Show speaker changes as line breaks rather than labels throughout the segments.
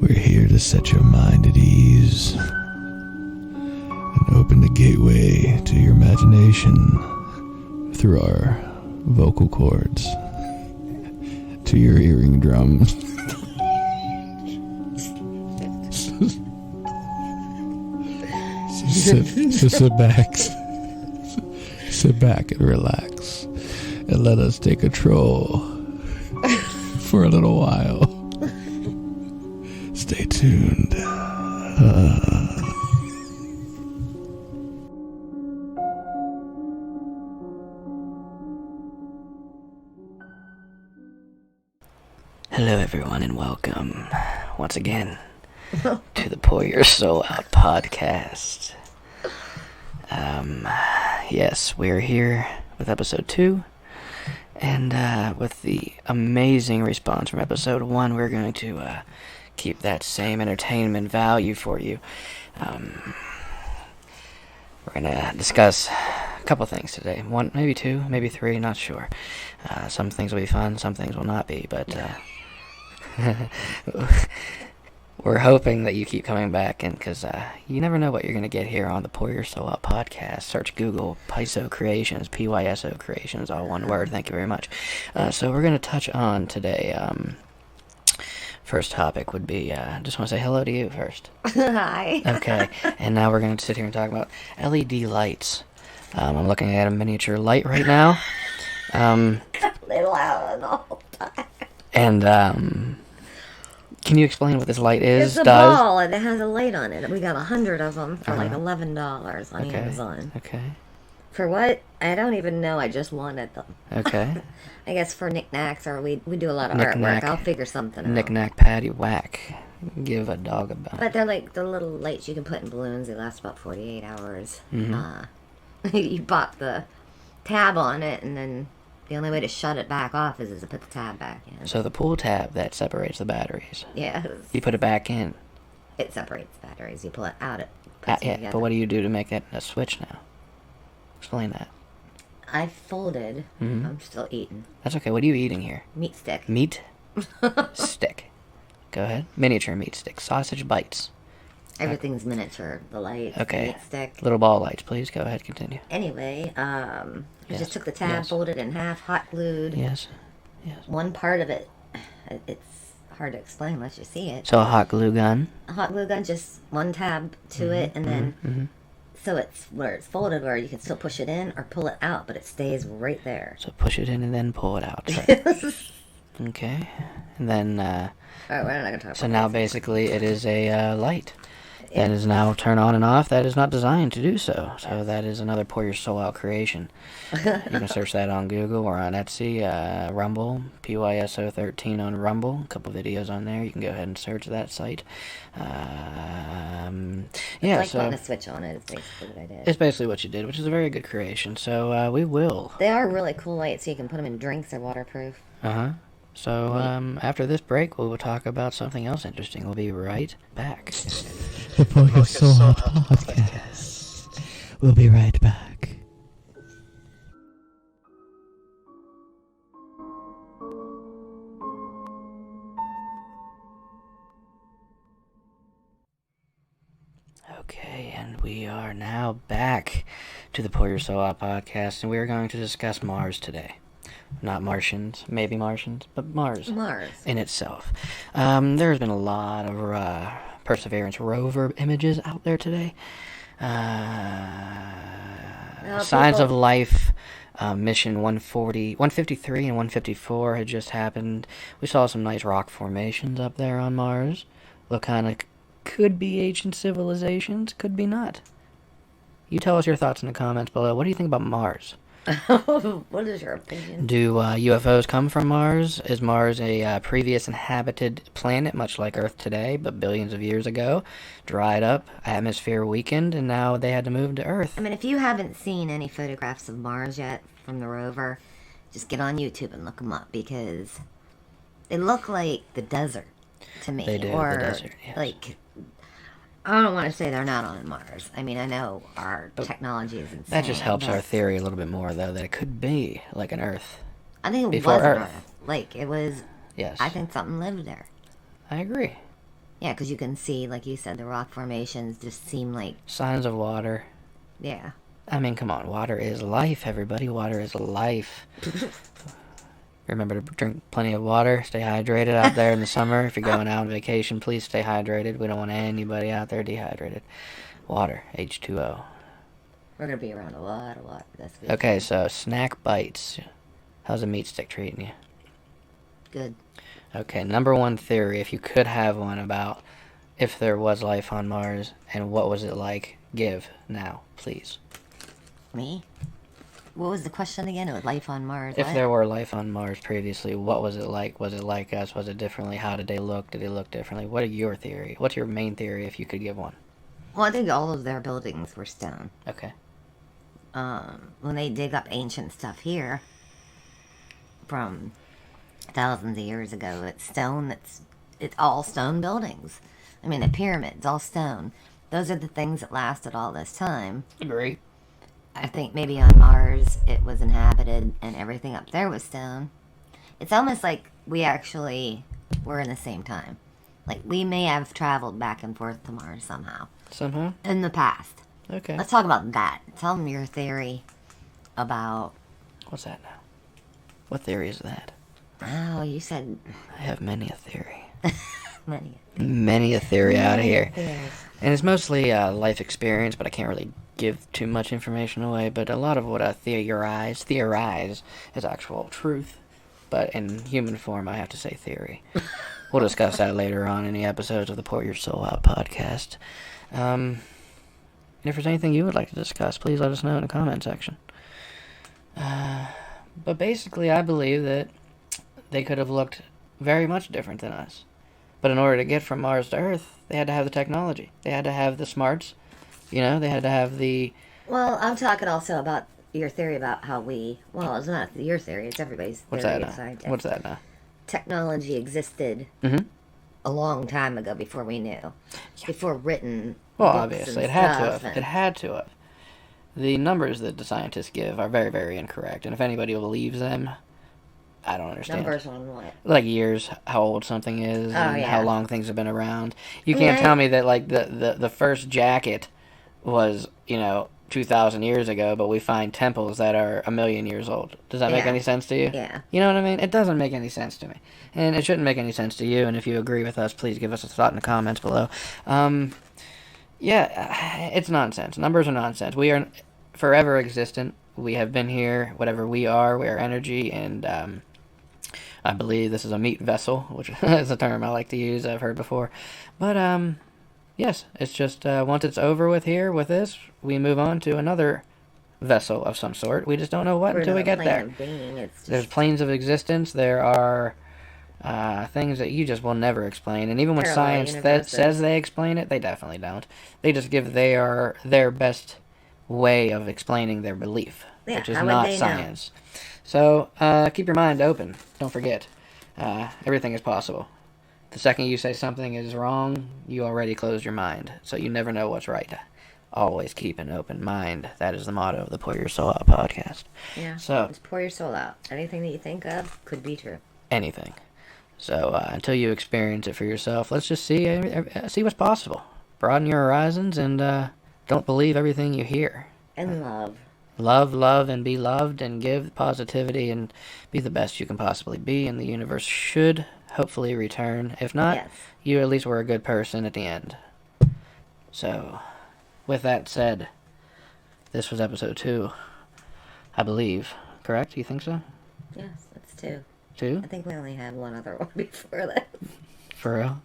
We're here to set your mind at ease and open the gateway to your imagination through our vocal cords to your hearing drums. Sit back and relax and let us take control for a little while. Stay tuned. Hello everyone and welcome once again to the Pour Your Soul Out Podcast. Yes, we're here with episode 2, and with the amazing response from episode 1, we're going to keep that same entertainment value for you. We're going to discuss a couple things today. 1, maybe 2, maybe 3, not sure. Some things will be fun, some things will not be, but we're hoping that you keep coming back, and because you never know what you're going to get here on the Pour Your Soul Out Podcast. Search Google PYSO Creations, P.Y.S.O. Creations, all one word. Thank you very much. So we're going to touch on today. First topic would be, just want to say hello to you first.
Hi.
Okay, and now we're going to sit here and talk about LED lights. I'm looking at a miniature light right now.
They loud the whole time.
And, can you explain what this light is?
It's a ball, and it has a light on it. We got 100 of them for like $11 on Amazon.
Okay.
For what? I don't even know. I just wanted them.
Okay.
I guess for knickknacks, or we do a lot of
Knick-knack.
artwork. I'll figure something out.
Knick-knack, patty whack. Give a dog a bone.
But they're like the little lights you can put in balloons. They last about 48 hours.
Mm-hmm.
You pop the tab on it, and then the only way to shut it back off is to put the tab back in.
So the pull tab that separates the batteries.
Yes.
You put it back in.
It separates the batteries. You pull it out, it puts it
Yeah,
together.
but what do you do to make that a switch now? Explain that.
I folded.
Mm-hmm.
I'm still eating.
That's okay. What are you eating here?
Meat stick.
Meat stick. Go ahead. Miniature meat stick. Sausage bites.
Everything's miniature. The lights,
Okay.
the meat stick.
Little ball lights, please. Go ahead. Continue.
Anyway, I
Yes.
just took the tab,
Yes.
folded it in half, hot glued.
Yes. Yes.
One part of it, it's hard to explain unless you see it.
So a hot glue gun.
A hot glue gun, just one tab to it, and then so it's where it's folded, where you can still push it in or pull it out, but it stays right there.
So push it in and then pull it out. Right? Okay. And then,
All right, we're not gonna talk about
so now
this.
basically it is a light that is now turn on and off. That is not designed to do so. So that is another Pour Your Soul Out creation. You can search that on Google or on Etsy, Rumble, PYSO 13 on Rumble. A couple videos on there. You can go ahead and search that site. Yeah,
It's like
so
putting a switch on it. It's basically what I did.
it's basically what you did, which is a very good creation. So we will.
They are really cool lights, so you can put them in drinks. They're waterproof.
So after this break, we will talk about something else interesting. We'll be right back. The Pour Your Soul Out Podcast. We'll be right back. Okay, and we are now back to the Pour Your Soul Out Podcast, and we are going to discuss Mars today. Not Martians, maybe Martians, but Mars.
Mars.
In itself. There's been a lot of Perseverance Rover images out there today. Signs of Life, mission 153 and 154 had just happened. We saw some nice rock formations up there on Mars. Look kind of could be ancient civilizations, could be not. You tell us your thoughts in the comments below. What do you think about Mars?
What is your opinion?
Do UFOs come from Mars? Is Mars a previous inhabited planet, much like Earth today, but billions of years ago? Dried up, atmosphere weakened, and now they had to move to Earth.
I mean, if you haven't seen any photographs of Mars yet from the rover, just get on YouTube and look them up, because they look like the desert to me.
They do,
or
the desert, yes.
Like, I don't want to say they're not on Mars. I mean, I know our technology is insane.
That just helps
but
our theory a little bit more, though, that it could be like an Earth.
I think it
before
was an
Earth.
Earth. Like, it was...
Yes.
I think something lived there.
I agree.
Yeah, because you can see, like you said, the rock formations just seem like...
Signs of water.
Yeah.
I mean, come on. Water is life, everybody. Water is life. Remember to drink plenty of water. Stay hydrated out there in the summer. If you're going out on vacation, please stay hydrated. We don't want anybody out there dehydrated. Water, H2O.
We're going to be around a lot of water. That's good.
Okay, so snack bites. How's a meat stick treating you?
Good.
Okay, number one theory, if you could have one, about if there was life on Mars and what was it like. Give now, please.
Me? What was the question again? It was life on Mars.
If
what?
there were life on Mars previously, what was it like? Was it like us? Was it differently? How did they look? Did they look differently? What are your theory? What's your main theory if you could give one?
Well, I think all of their buildings were stone.
Okay.
When they dig up ancient stuff here from thousands of years ago, it's stone. It's all stone buildings. I mean, the pyramids, all stone. Those are the things that lasted all this time.
Agree.
I think maybe on Mars it was inhabited and everything up there was stone. It's almost like we actually were in the same time. Like, we may have traveled back and forth to Mars somehow.
Somehow?
In the past.
Okay.
Let's talk about that. Tell them your theory about...
What's that now? What theory is that?
Oh, you said...
I have many a theory.
Many
a theory out of here.
theories.
And it's mostly life experience, but I can't really give too much information away. But a lot of what I theorize is actual truth. But in human form, I have to say theory. We'll discuss that later on in the episodes of the Pour Your Soul Out podcast. And if there's anything you would like to discuss, please let us know in the comment section. But basically, I believe that they could have looked very much different than us. But in order to get from Mars to Earth, they had to have the technology. They had to have the smarts. You know, they had to have the...
Well, I'm talking also about your theory about how we... Well, it's not your theory, it's everybody's theory.
What's that now? What's that now?
Technology existed a long time ago before we knew. Yeah. Before written
Well,
books
obviously,
and
it had to
stuff
have. It had to have. The numbers that the scientists give are very, very incorrect. And if anybody believes them, I don't understand.
Numbers on what?
Like years, how old something is, and
yeah.
how long things have been around. You can't tell me that, like, the first jacket was, 2,000 years ago, but we find temples that are 1,000,000 years old. Does that make any sense to you?
Yeah.
You know what I mean? It doesn't make any sense to me. And it shouldn't make any sense to you, and if you agree with us, please give us a thought in the comments below. It's nonsense. Numbers are nonsense. We are forever existent. We have been here. Whatever we are energy, and I believe this is a meat vessel, which is a term I like to use, I've heard before. But, yes, it's just once it's over with here, with this, we move on to another vessel of some sort. We just don't know what until we get there. There's planes of existence. There are things that you just will never explain. And even when science says they explain it, they definitely don't. They just give their best way of explaining their belief, which is not science. So keep your mind open. Don't forget, everything is possible. The second you say something is wrong, you already closed your mind. So you never know what's right. Always keep an open mind. That is the motto of the Pour Your Soul Out podcast.
Yeah.
So
just pour your soul out. Anything that you think of could be true.
Anything. So until you experience it for yourself, let's just see what's possible. Broaden your horizons and don't believe everything you hear.
And love.
Love, and be loved, and give positivity, and be the best you can possibly be, and the universe should hopefully return. If not, you at least were a good person at the end. So, with that said, this was episode 2, I believe. Correct? You think so?
Yes, that's 2.
2?
I think we only had one other one before that.
For real?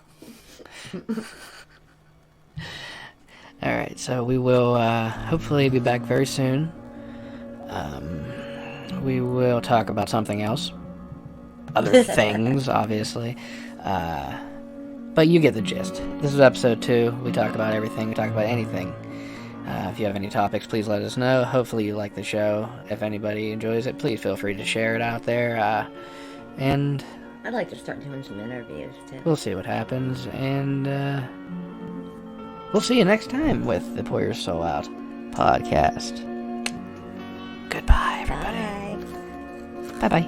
Alright, so we will hopefully be back very soon. We will talk about something else. Other things, obviously. But you get the gist. This is episode 2. We talk about everything. We talk about anything. If you have any topics, please let us know. Hopefully you like the show. If anybody enjoys it, please feel free to share it out there. And
I'd like to start doing some interviews, too.
We'll see what happens. And we'll see you next time with the Pour Your Soul Out podcast. Goodbye, everybody.
Bye.
Bye-bye.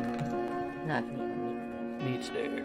Not me.
Meat stick.